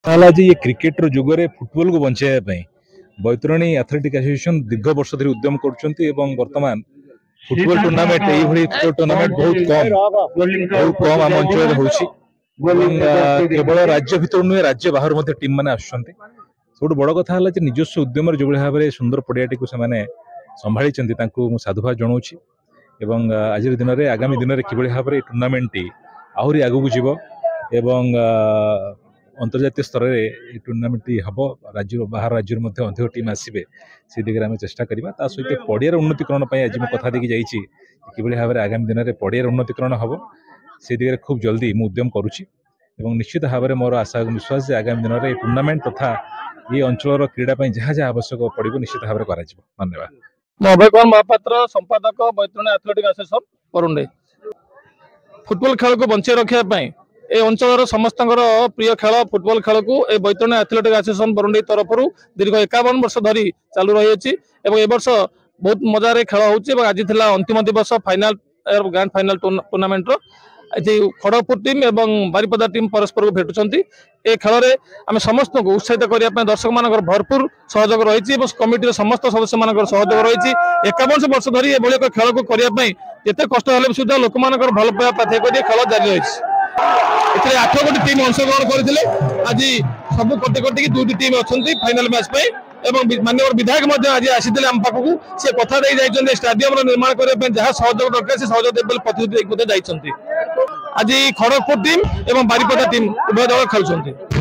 आज ये cricketer जुगरे football को बचाई बैतरणी एथलेटिक एसोसिएशन दीर्घ वर्ष धरी उद्यम करतमान फुटबॉल टूर्नामेंट ये टूर्नामेंट बहुत कम आम अंचल केवल राज्य भीतर नुहे राज्य बाहर टीम मैंने आसुच्च सब बड़ कथा निजस्व उद्यम जो भाव में सुंदर पड़ियाटी को संभाली साधुवाद जनाऊँगी आज दिन में आगामी दिन में किभली भाव में टूर्नामेंट टी आहरी आगू जीव एवं अंतर्जातीय स्तर में टूर्नामेंट टी हम राज्य बाहर राज्य अधिक टीम आसवे से दिगरे आम चेष्टा करवा सहित पड़ियार उन्नतिकरण आज मैं कथा देखी जाइए कि भाव में आगामी दिन में पड़ियार उन्नतिकरण हम से दिगरे खूब जल्दी मुझे उद्यम करुच्ची निश्चित भाव में मोर आशा विश्वास आगामी दिन में टूर्नामेंट तथा ये अंचल क्रीड़ा जहाँ जहाँ आवश्यक पड़ो निश्चित भाव में धन्यवाद। अभय कुमार महापात्र संपादक बैतरणी एथलेटिक एसोसिएशन बरुंडे। फुटबॉल खेल को बंचाई रखापी ए अंचल समस्त प्रिय खेल फुटबॉल खेल को बैतरणी एथलेटिक एसोसिएशन बरुंडे तरफ दीर्घ 51 वर्ष धरी चालू रही ए वर्ष बहुत मजार खेल होती आज अंतिम दिवस final grand final tournament Kharagpur team एवं बारिपदा टीम परस्पर को भेटुंट ए खेल में आम समस्त को उत्साहित करने दर्शक मान भरपूर सहयोग रही कमिटी समस्त सदस्य मान सहयोग रही 51 वर्ष धरी एभली एक खेल को करने जिते कष्ट हेल्ले सुधा लोक मान भल पाइबा पाथे कर खेल जारी रही 8 गोटी टीम अंशग्रहण करते आज सब कटि कटिकी 2टी टीम अच्छा फाइनाल मैच एवं माननीय विधायक आज आसी आम पाखक सी कथा दे स्टाडियम निर्माण करने जहाँ सहयोग दरकार से सहयोग देवे प्रतिश्रुति आज खड़गपुर टीम एवं बारिपदा टीम उभय दल खेलुंट।